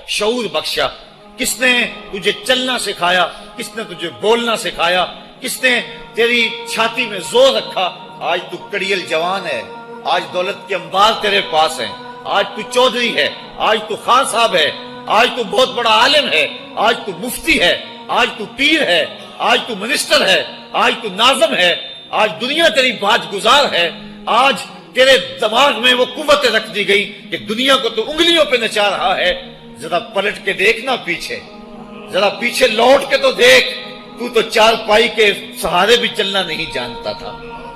شعور بخشا؟ کس نے تجھے چلنا سکھایا؟ کس نے تجھے بولنا سکھایا؟ کس نے تیری چھاتی میں زور رکھا؟ آج تو کڑیل جوان ہے، آج دولت کے انبار تیرے پاس ہیں، آج تو چودھری ہے، آج تو خان صاحب ہے، آج تو بہت بڑا عالم ہے، آج تو مفتی ہے، آج تو پیر ہے، آج تو منسٹر ہے، آج تو ناظم ہے، آج دنیا تیری باج گزار ہے، آج تیرے دماغ میں وہ قوت رکھ دی گئی کہ دنیا کو تو انگلیوں پہ نچا رہا ہے۔ ذرا پلٹ کے دیکھنا پیچھے، ذرا پیچھے لوٹ کے تو دیکھ، تو چار پائی کے سہارے بھی چلنا نہیں جانتا تھا،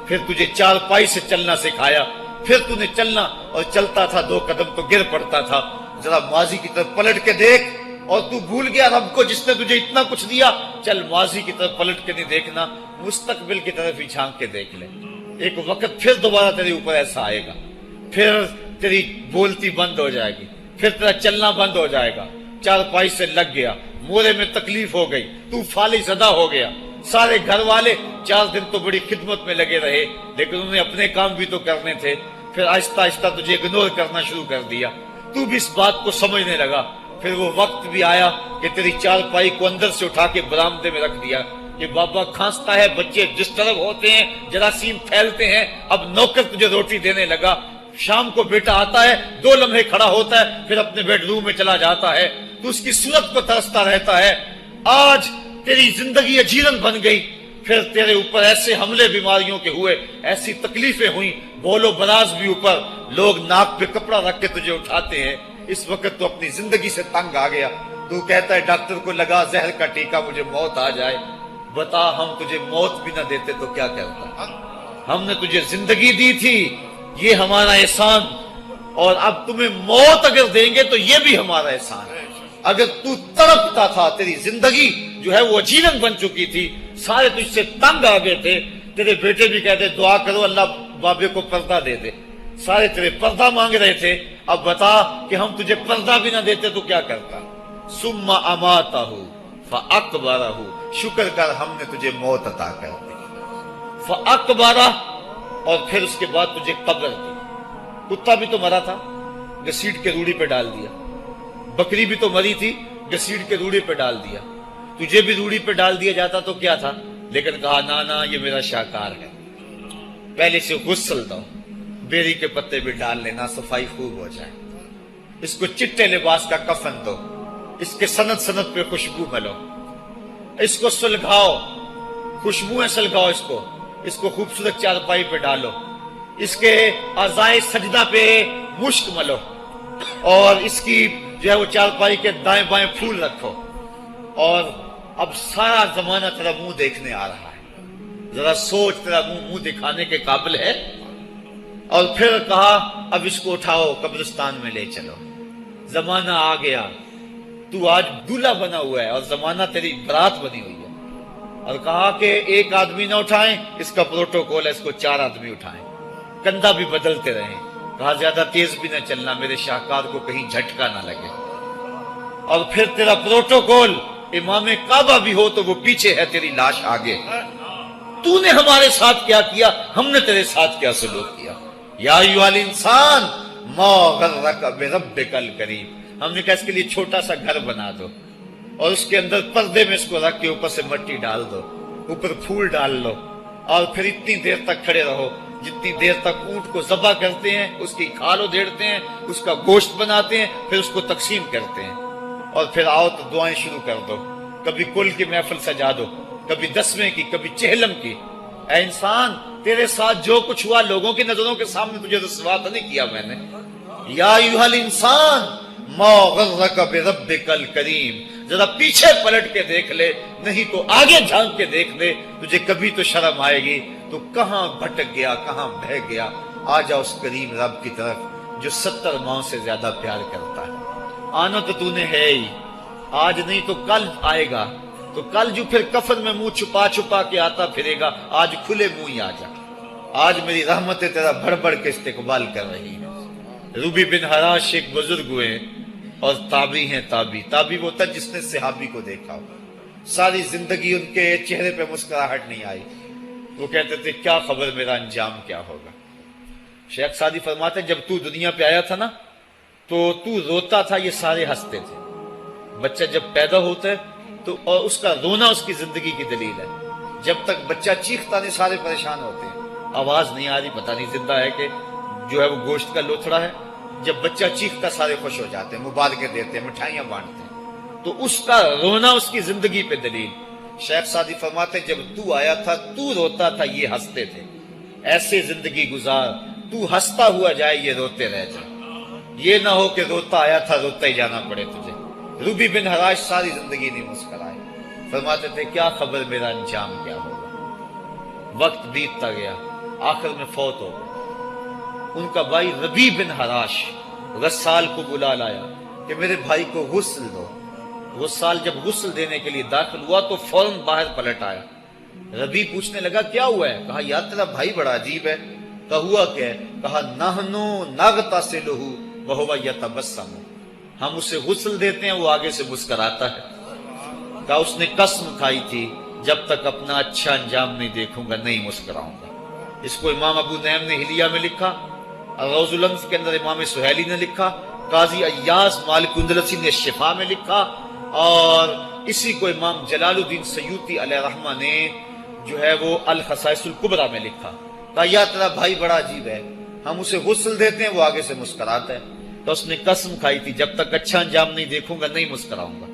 پھر تجھے چار پائی سے چلنا سکھایا، پھر تو نے چلنا اور چلتا تھا، دو قدم تو گر پڑتا تھا۔ ذرا ماضی کی طرف پلٹ کے دیکھ، اور تو بھول گیا رب کو جس نے تجھے اتنا کچھ دیا۔ چل ماضی کی طرف پلٹ کے نہیں دیکھنا، مستقبل کی طرف ہی جھانک کے دیکھ لے۔ ایک وقت پھر دوبارہ تیرے اوپر ایسا آئے گا، پھر تیری بولتی بند ہو جائے گی، پھر تیرا چلنا بند ہو جائے گا۔ چار پائی سے لگ گیا، مورے میں تکلیف ہو گئی، تو فالج زدہ ہو گیا۔ سارے گھر والے 4 دن تو بڑی خدمت میں لگے رہے، لیکن انہیں اپنے کام بھی تو کرنے تھے۔ پھر آہستہ آہستہ تجھے اگنور کرنا شروع کر دیا، تو بھی اس بات کو سمجھنے لگا۔ پھر وہ وقت بھی آیا کہ تیری چار پائی کو اندر سے اٹھا کے برآمدے میں رکھ دیا کہ بابا کھانستا ہے، بچے ڈسٹرب ہوتے ہیں، جراثیم پھیلتے ہیں، اب نوکر تجھے روٹی دینے لگا۔ شام کو بیٹا آتا ہے، 2 لمحے کھڑا ہوتا ہے، پھر اپنے بیڈ روم میں چلا جاتا ہے، تو اس کی صورت کو ترستا رہتا ہے۔ آج تیری زندگی اجیرن بن گئی، پھر تیرے اوپر ایسے حملے بیماریوں کے ہوئے، ایسی تکلیفیں ہوئیں، بول و براز بھی اوپر، لوگ ناک پہ کپڑا رکھ کے تجھے اٹھاتے ہیں۔ اس وقت تو اپنی زندگی سے تنگ آ گیا، تو کہتا ہے ڈاکٹر کو لگا زہر کا ٹیکہ، مجھے موت آ جائے۔ بتا ہم تجھے موت بھی نہ دیتے تو کیا کرتا؟ ہم نے تجھے زندگی دی تھی، یہ ہمارا احسان، اور اب تمہیں موت اگر دیں گے تو یہ بھی ہمارا احسان ہے۔ اگر تو تڑپتا تھا، تیری زندگی جو ہے وہ اجیرن بن چکی تھی، سارے تجھ سے تنگ آ گئے تھے، تیرے بیٹے بھی کہتے دعا کرو اللہ بابے کو پردہ دے دے، سارے تیرے پردہ مانگ رہے تھے، اب بتا کہ ہم تجھے پردہ بھی نہ دیتے تو کیا کرتا؟ ثم اماتہ فاقبرہ، شکر کر ہم نے تجھے موت عطا کر دی، فاقبرہ، اور پھر اس کے بعد تجھے قبر دی۔ کتا بھی تو مرا تھا، گھسیٹ کے روڑی پہ ڈال دیا، بکری بھی تو مری تھی، گھسیٹ کے روڑی پہ ڈال دیا، تجھے بھی روڑی پہ ڈال دیا جاتا تو کیا تھا؟ لیکن کہا نا یہ میرا شاہکار ہے، پہلے سے غسل دو، بیری کے پتے بھی ڈال لینا، صفائی خوب ہو جائے، اس کو چٹے لباس کا کفن دو، اس کے سند سند پہ خوشبو ملو، اس کو سلگھاؤ، خوشبوئیں سلگھاؤ، اس کو خوبصورت چارپائی پہ ڈالو، اس کے اعضائے سجدہ پہ مشک ملو، اور اس کی جو ہے وہ چارپائی کے دائیں بائیں پھول رکھو، اور اب سارا زمانہ تیرا منہ دیکھنے آ رہا ہے، ذرا سوچ تیرا منہ دکھانے کے قابل ہے؟ اور پھر کہا اب اس کو اٹھاؤ قبرستان میں لے چلو، زمانہ آ گیا، تو آج دولہا بنا ہوا ہے اور زمانہ تیری برات بنی ہوئی ہے، اور کہا کہ ایک آدمی نہ اٹھائیں، اس کا پروٹوکول ہے، اس کو 4 آدمی اٹھائیں، کندھا بھی بدلتے رہیں، کہا زیادہ تیز بھی نہ چلنا، میرے شاہکار کو کہیں جھٹکا نہ لگے، اور پھر تیرا پروٹوکول امام کعبہ بھی ہو تو وہ پیچھے ہے، تیری لاش آگے۔ تو نے ہمارے ساتھ کیا کیا، ہم نے تیرے ساتھ کیا سلوک کیا؟ یا ایھا الانسان ما غرک بربک الکریم، ہم نے کہا اس کے لیے چھوٹا سا گھر بنا دو، اور اس کے اندر پردے میں اس کو رکھ کے اوپر سے مٹی ڈال دو، اوپر پھول ڈال لو، اور پھر اتنی دیر تک کھڑے رہو جتنی دیر تک اونٹ کو ذبح کرتے ہیں، اس کی کھال ادھیڑتے ہیں، اس کا گوشت بناتے ہیں، پھر اس کو تقسیم کرتے ہیں، اور پھر آؤ تو دعائیں شروع کر دو، کبھی کل کی محفل سجا دو، کبھی 10ویں کی، کبھی چہلم کی۔ اے انسان، تیرے ساتھ جو کچھ ہوا لوگوں کی نظروں کے سامنے تجھے رسوا تو نہیں کیا میں نے؟ یا ایھا الانسان ما غرک بربک الکریم، ذرا پیچھے پلٹ کے دیکھ لے، نہیں تو آگے جھانک کے دیکھ لے، تجھے کبھی تو شرم آئے گی، تو کہاں بھٹک گیا، کہاں بہہ گیا۔ آ جا اس کریم رب کی طرف جو 70 ماؤں سے زیادہ پیار کرتا ہے۔ آنا تو نے ہے ہی، آج نہیں تو کل آئے گا، تو کل جو پھر کفن میں منہ چھپا چھپا کے آتا پھرے گا، آج کھلے منہ ہی آ جا۔ آج میری رحمتیں تیرا بڑھ بڑھ کے استقبال کر رہی ہیں۔ روبی بن حراش ایک بزرگ ہوئے اور تابعی ہیں، تابعی وہ تھا جس نے صحابی کو دیکھا ہو، ساری زندگی ان کے چہرے پہ مسکراہٹ نہیں آئی، وہ کہتے تھے کیا خبر میرا انجام کیا ہوگا۔ شیخ سعدی فرماتے جب تو دنیا پہ آیا تھا نا تو روتا تھا، یہ سارے ہنستے تھے۔ بچہ جب پیدا ہوتا ہے تو اور اس کا رونا اس کی زندگی کی دلیل ہے۔ جب تک بچہ چیختا نہیں سارے پریشان ہوتے ہیں، آواز نہیں آ رہی، پتہ نہیں زندہ ہے کہ جو ہے وہ گوشت کا لوتھڑا ہے۔ جب بچہ چیختا سارے خوش ہو جاتے ہیں، مبارکیں دیتے ہیں، مٹھائیاں بانٹتے ہیں۔ تو اس کا رونا اس کی زندگی پہ دلیل۔ شیخ سعدی فرماتے جب تو آیا تھا تو روتا تھا، یہ ہنستے تھے۔ ایسے زندگی گزار تو ہنستا ہوا جائے، یہ روتے رہ جائے۔ یہ نہ ہو کہ روتا آیا تھا روتا ہی جانا پڑے تجھے۔ روبی بن حراش ساری زندگی نہیں مسکرائے، فرماتے تھے کیا خبر میرا انجام کیا ہوگا۔ وقت بیتتا گیا، آخر میں فوت ہو گئے۔ ان کا بھائی ربی بن حراش غسال کو بلا لایا کہ میرے بھائی کو غسل دو۔ غسال جب غسل دینے کے لیے داخل ہوا تو فوراً باہر پلٹ آیا۔ ربی پوچھنے لگا کیا ہوا ہے؟ کہا یار تیرا بھائی بڑا عجیب ہے۔ کہا ہوا کیا ہے؟ کہا نحنو نغتسلہ وہو یتبسم، ہم اسے غسل دیتے ہیں وہ آگے سے مسکراتا ہے۔ کہا اس نے قسم کھائی تھی جب تک اپنا اچھا انجام نہیں دیکھوں گا نہیں مسکراؤں گا۔ اس کو امام ابو نعیم نے حلیہ میں لکھا، روز الانف کے اندر امام سہیلی نے لکھا، قاضی ایاز مالک اندلسی نے شفا میں لکھا، اور اسی کو امام جلال الدین سیوطی علیہ رحمہ نے جو ہے وہ الخصائص الکبریٰ میں لکھا۔ کہا یا تیرا بھائی بڑا عجیب ہے، ہم اسے غسل دیتے ہیں وہ آگے سے مسکراتا ہے۔ تو اس نے قسم کھائی تھی جب تک اچھا انجام نہیں دیکھوں گا نہیں مسکراؤں گا۔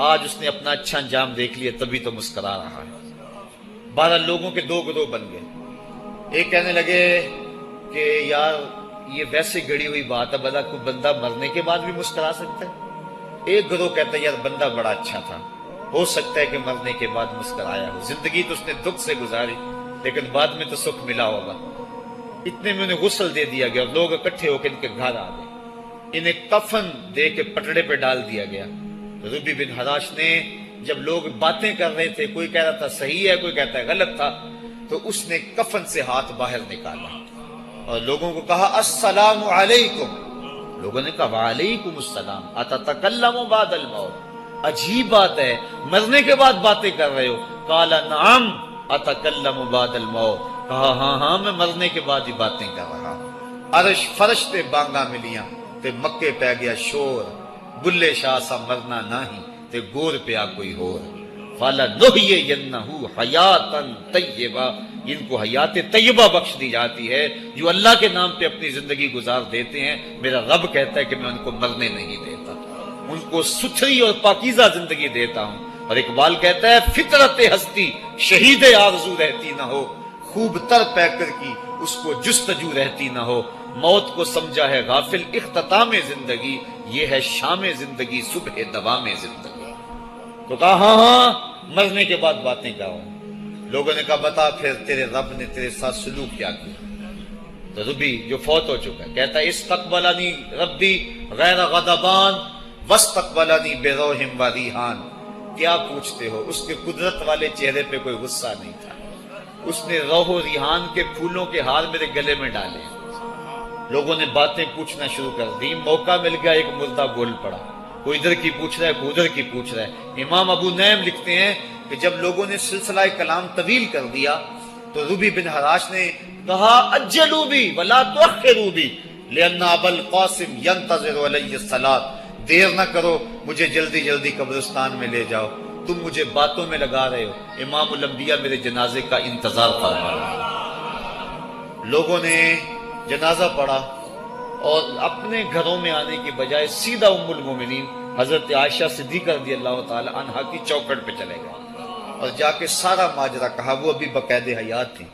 آج اس نے اپنا اچھا انجام دیکھ لیا تبھی تو مسکرا رہا ہے۔ 12 لوگوں کے 2 گروہ بن گئے۔ ایک کہنے لگے کہ یار یہ ویسے گڑی ہوئی بات ہے، بلا کوئی بندہ مرنے کے بعد بھی مسکرا سکتا ہے۔ ایک گروہ کہتا ہے یار بندہ بڑا اچھا تھا، ہو سکتا ہے کہ مرنے کے بعد مسکرایا ہو، زندگی تو اس نے دکھ سے گزاری لیکن بعد میں تو سکھ ملا ہوگا۔ اتنے میں انہیں غسل دے دیا گیا اور لوگ اکٹھے ہو کے ان کے گھر آ گئے۔ انہیں کفن دے کے پٹڑے پہ ڈال دیا گیا۔ ربی بن حراش نے جب لوگ باتیں کر رہے تھے، کوئی کہہ رہا تھا صحیح ہے کوئی کہتا ہے غلط تھا، تو اس نے کفن سے ہاتھ باہر نکالا اور لوگوں کو کہا السلام علیکم۔ لوگوں نے کہا وعلیکم السلام، اتتکلم بعد الموت، عجیب بات ہے مرنے کے بعد باتیں کر رہے ہو۔ قال نعم اتکلم بعد الموت، کہا ہاں ہاں میں مرنے کے بعد ہی باتیں کر رہا ہوں۔ عرش فرش تے بانگا ملیاں تے مکے پہ گیا شور، بلے شاہ سا مرنا نہیں تے گور پہ آ کوئی ہور۔ فَلَنُحْيِيَنَّهُ حَيَاتًا طَيِّبَةً، ان کو حیات طیبہ بخش دی جاتی ہے جو اللہ کے نام پہ اپنی زندگی گزار دیتے ہیں۔ میرا رب کہتا ہے کہ میں ان کو مرنے نہیں دیتا، ان کو ستھری اور پاکیزہ زندگی دیتا ہوں۔ اور اقبال کہتا ہے فطرت ہستی شہید آرزو رہتی نہ ہو، خوب تر پیکر کی اس کو جستجو رہتی نہ ہو۔ موت کو سمجھا ہے غافل اختتام زندگی، یہ ہے شام زندگی صبح دوام زندگی۔ تو کہا ہاں ہاں مرنے کے بعد باتیں کروں۔ لوگوں نے کہا بتا پھر تیرے رب نے تیرے ساتھ سلوک کیا کیا؟ تو ربی جو فوت ہو چکا ہے کہتا ہے استقبلنی ربی غیر غضبان واستقبلنی بروح و ریحان۔ کیا پوچھتے ہو، اس کے قدرت والے چہرے پہ کوئی غصہ نہیں تھا، اس نے روح و ریحان کے پھولوں کے ہار میرے گلے میں ڈالے۔ لوگوں نے باتیں پوچھنا شروع کر دی، موقع مل گیا ایک مردہ بول پڑا، کوئی ادھر کی پوچھ رہا ہے کوئی ادھر کی پوچھ رہا ہے۔ امام ابو نعیم لکھتے ہیں کہ جب لوگوں نے سلسلہ کلام طویل کر دیا تو ربی بن حراش نے کہا اجلوا بی ولا تؤخروا بی لان ابا القاسم ينتظر علی الصلاۃ، دیر نہ کرو مجھے جلدی جلدی قبرستان میں لے جاؤ، تم مجھے باتوں میں لگا رہے ہو، امام الانبیاء میرے جنازے کا انتظار فرما رہے ہیں۔ لوگوں نے جنازہ پڑھا اور اپنے گھروں میں آنے کی بجائے سیدھا ام المومنین حضرت عائشہ صدیقہ رضی اللہ تعالی عنہا کی چوکھٹ پہ چلے گئے اور جا کے سارا ماجرا کہا۔ وہ ابھی باقاعدہ حیات تھی۔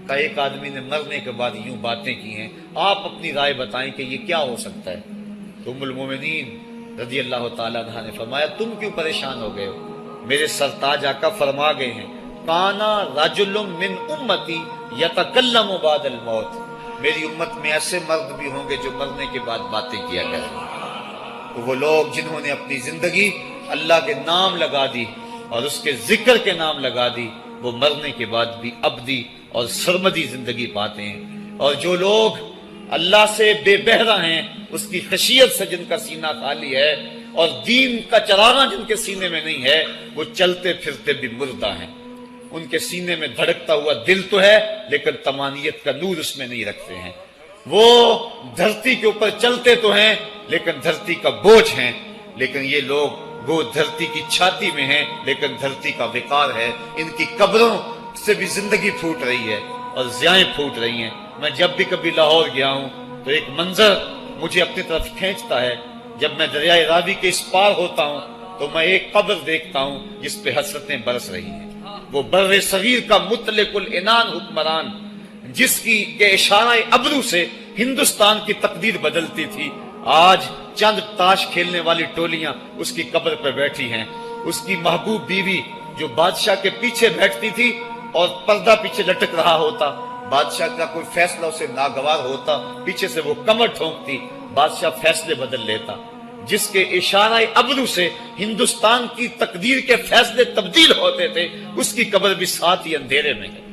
کہا ایک آدمی نے مرنے کے بعد یوں باتیں کی ہیں، آپ اپنی رائے بتائیں کہ یہ کیا ہو سکتا ہے۔ تو ام المومنین رضی اللہ تعالی عنہا نے فرمایا تم کیوں پریشان ہو گئے ہو، میرے سرتاج آقا فرما گئے ہیں کانا رجل من امتی یتکلم بعد الموت، میری امت میں ایسے مرد بھی ہوں گے جو مرنے کے بعد باتیں کیا کریں۔ تو وہ لوگ جنہوں نے اپنی زندگی اللہ کے نام لگا دی اور اس کے ذکر کے نام لگا دی، وہ مرنے کے بعد بھی ابدی اور سرمدی زندگی پاتے ہیں۔ اور جو لوگ اللہ سے بے بہرہ ہیں، اس کی خشیت سے جن کا سینہ خالی ہے اور دین کا چراغاں جن کے سینے میں نہیں ہے، وہ چلتے پھرتے بھی مردہ ہیں۔ ان کے سینے میں دھڑکتا ہوا دل تو ہے لیکن تمانیت کا نور اس میں نہیں رکھتے ہیں۔ وہ دھرتی کے اوپر چلتے تو ہیں لیکن دھرتی کا بوجھ ہیں، لیکن یہ لوگ وہ دھرتی کی چھاتی میں ہیں لیکن دھرتی کا وقار ہے۔ ان کی قبروں سے بھی زندگی پھوٹ رہی ہے اور ضیائیں پھوٹ رہی ہیں۔ میں جب بھی کبھی لاہور گیا ہوں تو ایک منظر مجھے اپنی طرف کھینچتا ہے، جب میں دریائے راوی کے اس پار ہوتا ہوں تو میں ایک قبر دیکھتا ہوں جس پہ حسرتیں برس رہی ہیں۔ وہ بر صغیر کا مطلق العنان حکمران، جس کی کے اشارہ ابرو سے ہندوستان کی تقدیر بدلتی تھی، آج چند تاش کھیلنے والی ٹولیاں اس کی قبر پہ بیٹھی ہیں۔ اس کی محبوب بیوی جو بادشاہ کے پیچھے بیٹھتی تھی اور پردہ پیچھے لٹک رہا ہوتا، بادشاہ کا کوئی فیصلہ اسے ناگوار ہوتا، پیچھے سے وہ کمر ٹھونکتی، بادشاہ فیصلے بدل لیتا۔ جس کے اشارہ ابرو سے ہندوستان کی تقدیر کے فیصلے تبدیل ہوتے تھے، اس کی قبر بھی ساتھ ہی اندھیرے میں ہے۔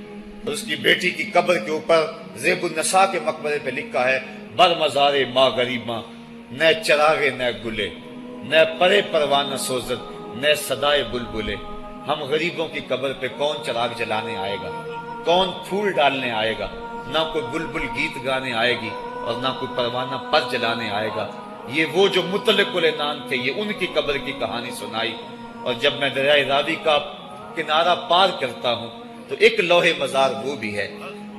اور اس کی بیٹی کی قبر کے اوپر زیب النساء کے مقبرے پہ لکھا ہے، بر مزار ماں غریباں، نہ چراغے نہ گلے، نہ پرے پروانہ سوزد، نہ صدائے بلبلے۔ ہم غریبوں کی قبر پہ کون چراغ جلانے آئے گا، کون پھول ڈالنے آئے گا؟ نہ کوئی بلبل گیت گانے آئے گی اور نہ کوئی پروانہ پر جلانے آئے گا۔ یہ وہ جو مطلق العنان تھے، یہ ان کی قبر کی کہانی سنائی۔ اور جب میں دریائے راوی کا کنارہ پار کرتا ہوں تو ایک لوح مزار وہ بھی ہے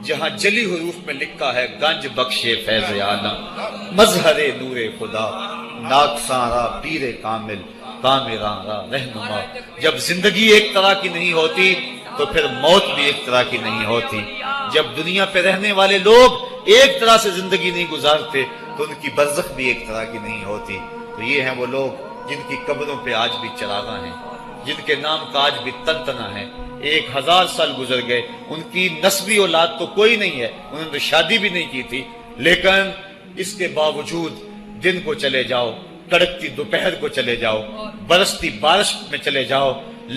جہاں جلی حروف میں لکھا ہے، گنج بخشے فیض عالم، مظہر نور خدا، ناکساں پیر کامل، کامراں رہنما۔ جب زندگی ایک طرح کی نہیں ہوتی تو پھر موت بھی ایک طرح کی نہیں ہوتی۔ جب دنیا پہ رہنے والے لوگ ایک طرح سے زندگی نہیں گزارتے تو ان کی برزخ بھی ایک طرح کی نہیں ہوتی۔ تو یہ ہیں وہ لوگ جن کی قبروں پہ آج بھی چراغاں ہیں، جن کے نام کا آج بھی تنتنا ہے۔ 1000 سال گزر گئے، ان کی نسبی اولاد تو کوئی نہیں ہے، انہوں نے تو شادی بھی نہیں کی تھی، لیکن اس کے باوجود دن کو چلے جاؤ، کڑکتی دوپہر کو چلے جاؤ، برستی بارش میں چلے جاؤ،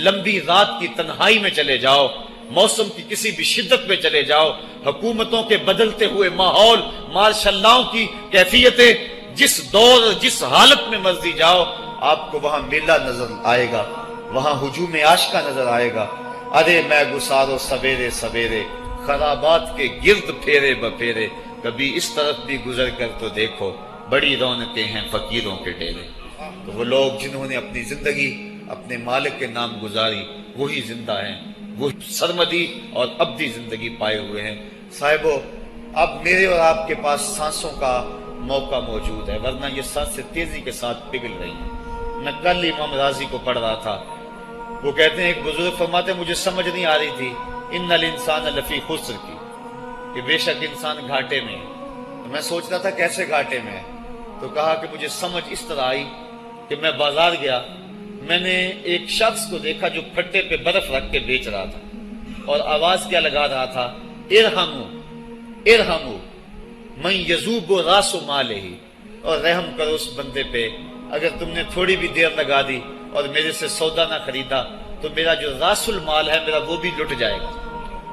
لمبی رات کی تنہائی میں چلے جاؤ، موسم کی کسی بھی شدت میں چلے جاؤ، حکومتوں کے بدلتے ہوئے ماحول، مارشل لاؤ کی کیفیتیں، جس دور جس حالت میں مرضی جاؤ، آپ کو وہاں میلہ نظر آئے گا، وہاں ہجوم عاشقہ نظر آئے گا۔ ارے میں گسارو سویرے سویرے، خرابات کے گرد پھیرے بپھیرے، کبھی اس طرف بھی گزر کر تو دیکھو، بڑی رونقیں ہیں فقیروں کے ڈیرے۔ تو وہ لوگ جنہوں نے اپنی زندگی اپنے مالک کے نام گزاری، وہی زندہ ہیں، وہ سرمدی اور ابدی زندگی پائے ہوئے ہیں۔ صاحبو، اب میرے اور آپ کے پاس سانسوں کا موقع موجود ہے، ورنہ یہ سانسیں تیزی کے ساتھ پگھل رہی ہیں۔ میں کل امام راضی کو پڑھ رہا تھا، وہ کہتے ہیں، ایک بزرگ فرماتے ہیں، مجھے سمجھ نہیں آ رہی تھی ان الانسان لفی خسر کی، کہ بے شک انسان گھاٹے میں ہے۔ تو میں سوچ رہا تھا کیسے گھاٹے میں ہے، تو کہا کہ مجھے سمجھ اس طرح آئی کہ میں بازار گیا، میں نے ایک شخص کو دیکھا جو پھٹے پہ برف رکھ کے بیچ رہا تھا، اور آواز کیا لگا رہا تھا، ارحمو ارحمو من یذوب راس مالہ، اور رحم کرو اس بندے پہ، اگر تم نے تھوڑی بھی دیر لگا دی اور میرے سے سودا نہ خریدا تو میرا جو راس المال ہے میرا وہ بھی لٹ جائے گا،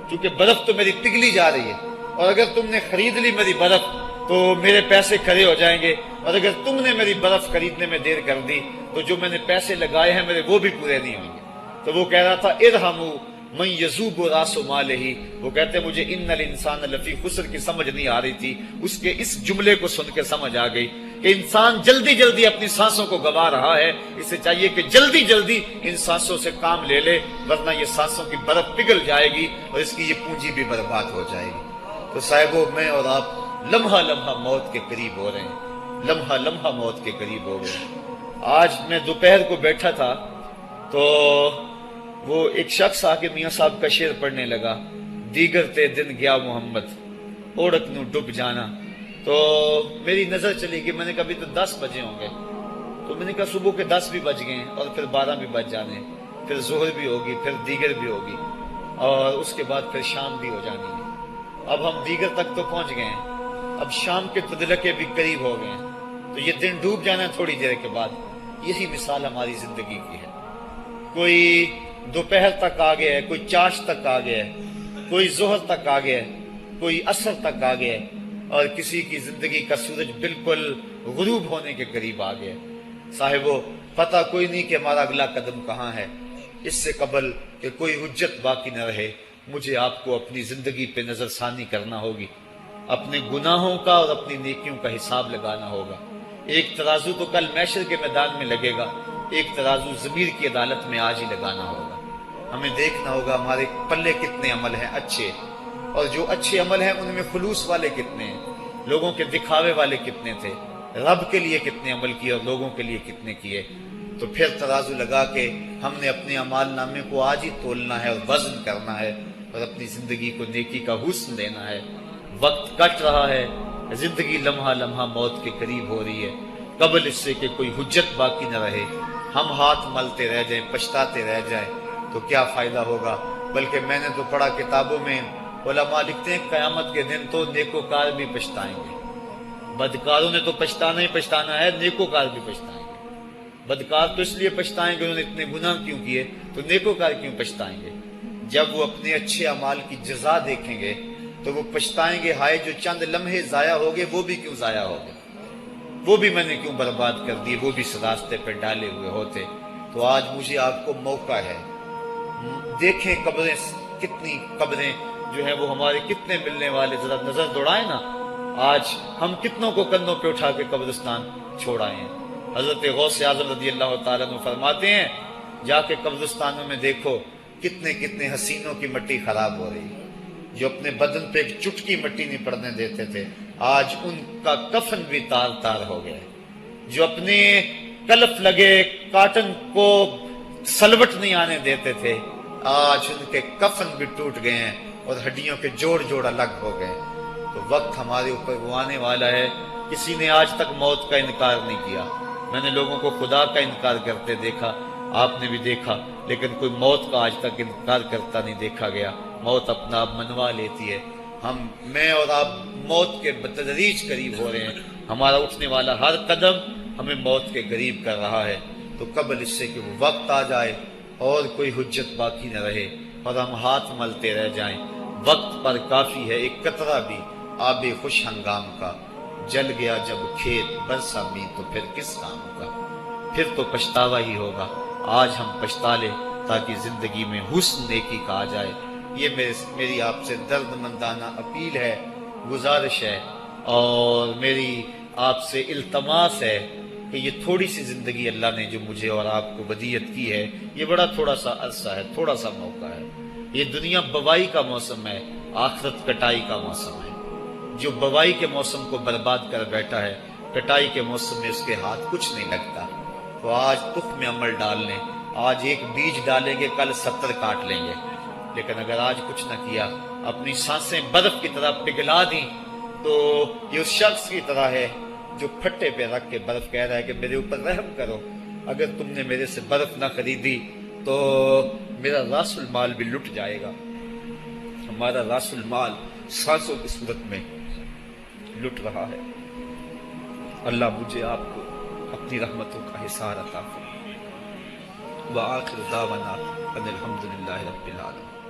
کیونکہ برف تو میری پگھلی جا رہی ہے، اور اگر تم نے خرید لی میری برف تو میرے پیسے کھڑے ہو جائیں گے، اور اگر تم نے میری برف خریدنے میں دیر کر دی تو جو میں نے پیسے لگائے ہیں میرے وہ بھی پورے نہیں ہوں گے۔ تو وہ کہہ رہا تھا ارحمو من یذوب راس مالہ، وہ کہتے مجھے ان الانسان لفی خسر کی سمجھ نہیں آ رہی تھی، اس کے اس جملے کو سن کے سمجھ آ گئی کہ انسان جلدی جلدی اپنی سانسوں کو گوا رہا ہے، اسے چاہیے کہ جلدی جلدی ان سانسوں سے کام لے لے، ورنہ یہ سانسوں کی برف پگھل جائے گی اور اس کی یہ پونجی بھی برباد ہو جائے گی۔ تو صاحبو، میں اور آپ لمحہ لمحہ موت کے قریب ہو رہے ہیں، لمحہ لمحہ موت کے قریب ہو گئے ہیں۔ آج میں دوپہر کو بیٹھا تھا تو وہ ایک شخص آ کے میاں صاحب کا شعر پڑھنے لگا، دیگر تے دن گیا محمد اوڑک نو ڈب جانا، تو میری نظر چلی گئی، میں نے کہا ابھی تو 10 بجے ہوں گے، تو میں نے کہا صبح کے 10 بھی بج گئے اور پھر 12 بھی بج جانے، پھر ظہر بھی ہوگی، پھر دیگر بھی ہوگی، اور اس کے بعد پھر شام بھی ہو جانی ہے۔ اب ہم دیگر تک تو پہنچ گئے ہیں، اب شام کے تدلکے بھی قریب ہو گئے ہیں، تو یہ دن ڈوب جانا ہے تھوڑی دیر کے بعد۔ یہی مثال ہماری زندگی کی ہے، کوئی دوپہر تک آ گیا ہے، کوئی چاش تک آ گیا ہے، کوئی ظہر تک آ گیا ہے، کوئی عصر تک آ گیا ہے، اور کسی کی زندگی کا سورج بالکل غروب ہونے کے قریب آ گیا ہے۔ صاحبو، پتہ کوئی نہیں کہ ہمارا اگلا قدم کہاں ہے۔ اس سے قبل کہ کوئی حجت باقی نہ رہے، مجھے آپ کو اپنی زندگی پہ نظر ثانی کرنا ہوگی۔ اپنے گناہوں کا اور اپنی نیکیوں کا حساب لگانا ہوگا۔ ایک ترازو تو کل محشر کے میدان میں لگے گا، ایک ترازو ضمیر کی عدالت میں آج ہی لگانا ہوگا۔ ہمیں دیکھنا ہوگا ہمارے پلے کتنے عمل ہیں اچھے، اور جو اچھے عمل ہیں ان میں خلوص والے کتنے ہیں، لوگوں کے دکھاوے والے کتنے تھے، رب کے لیے کتنے عمل کیے اور لوگوں کے لیے کتنے کیے۔ تو پھر ترازو لگا کے ہم نے اپنے اعمال نامے کو آج ہی تولنا ہے اور وزن کرنا ہے، اور اپنی زندگی کو نیکی کا حسن دینا ہے۔ وقت کٹ رہا ہے، زندگی لمحہ لمحہ موت کے قریب ہو رہی ہے، قبل اس سے کہ کوئی حجت باقی نہ رہے، ہم ہاتھ ملتے رہ جائیں، پچھتاتے رہ جائیں تو کیا فائدہ ہوگا۔ بلکہ میں نے تو پڑھا کتابوں میں، علماء لکھتے ہیں قیامت کے دن تو نیکوکار بھی پچھتائیں گے۔ بدکاروں نے تو پچھتانا ہی پچھتانا ہے، نیکوکار بھی پچھتائیں گے۔ بدکار تو اس لیے پچھتائیں گے انہوں نے اتنے گناہ کیوں کیے، تو نیکوکار کیوں پچھتائیں گے؟ جب وہ اپنے اچھے اعمال کی جزا دیکھیں گے تو وہ پچھتائیں گے، ہائے جو چند لمحے ضائع ہو گئے وہ بھی کیوں ضائع ہو گئے، وہ بھی میں نے کیوں برباد کر دیے، وہ بھی اس راستے پہ ڈالے ہوئے ہوتے۔ تو آج مجھے آپ کو موقع ہے، دیکھیں قبریں، کتنی قبریں جو ہیں وہ ہمارے کتنے ملنے والے، ذرا نظر دوڑائیں نا، آج ہم کتنوں کو کندھوں پہ اٹھا کے قبرستان چھوڑائے ہیں۔ حضرت غوث اعظم رضی اللہ تعالیٰ عنہ فرماتے ہیں، جا کے قبرستانوں میں دیکھو کتنے کتنے حسینوں کی مٹی خراب ہو رہی ہے، جو اپنے بدن پہ ایک چٹکی مٹی نہیں پڑنے دیتے تھے، آج ان کا کفن بھی تار تار ہو گیا، جو اپنے کلف لگے کاٹن کو سلوٹ نہیں آنے دیتے تھے، آج ان کے کفن بھی ٹوٹ گئے ہیں اور ہڈیوں کے جوڑ جوڑ الگ ہو گئے۔ تو وقت ہمارے اوپر وہ آنے والا ہے، کسی نے آج تک موت کا انکار نہیں کیا۔ میں نے لوگوں کو خدا کا انکار کرتے دیکھا، آپ نے بھی دیکھا، لیکن کوئی موت کا آج تک انکار کرتا نہیں دیکھا گیا۔ موت اپنا آپ منوا لیتی ہے، میں اور آپ موت کے بتدریج قریب ہو رہے ہیں، ہمارا اٹھنے والا ہر قدم ہمیں موت کے قریب کر رہا ہے۔ تو قبل اس سے کہ وہ وقت آ جائے اور کوئی حجت باقی نہ رہے اور ہم ہاتھ ملتے رہ جائیں، وقت پر کافی ہے ایک قطرہ بھی آب خوش ہنگام کا، جل گیا جب کھیت برسا می تو پھر کس کام کا، پھر تو پچھتاوا ہی ہوگا۔ آج ہم پچھتا لیں تاکہ زندگی میں حسن نیکی کا آ جائے۔ یہ میری آپ سے درد مندانہ اپیل ہے، گزارش ہے، اور میری آپ سے التماس ہے کہ یہ تھوڑی سی زندگی اللہ نے جو مجھے اور آپ کو ودیعت کی ہے، یہ بڑا تھوڑا سا عرصہ ہے، تھوڑا سا موقع ہے۔ یہ دنیا بوائی کا موسم ہے، آخرت کٹائی کا موسم ہے۔ جو بوائی کے موسم کو برباد کر بیٹھا ہے، کٹائی کے موسم میں اس کے ہاتھ کچھ نہیں لگتا۔ تو آج تخم عمل ڈال لیں، آج ایک بیج ڈالیں گے کل 70 کاٹ لیں گے، لیکن اگر آج کچھ نہ کیا، اپنی سانسیں برف کی طرح پگھلا دیں، تو یہ اس شخص کی طرح ہے جو پھٹے پہ رکھ کے برف کہہ رہا ہے کہ میرے اوپر رحم کرو، اگر تم نے میرے سے برف نہ خریدی تو میرا راس المال بھی لٹ جائے گا۔ ہمارا راس المال سانسوں کی صورت میں لٹ رہا ہے۔ اللہ مجھے آپ کو اپنی رحمتوں کا حصار عطا فرمائے۔ وآخر دعوانا ان الحمدللہ رب العالمین۔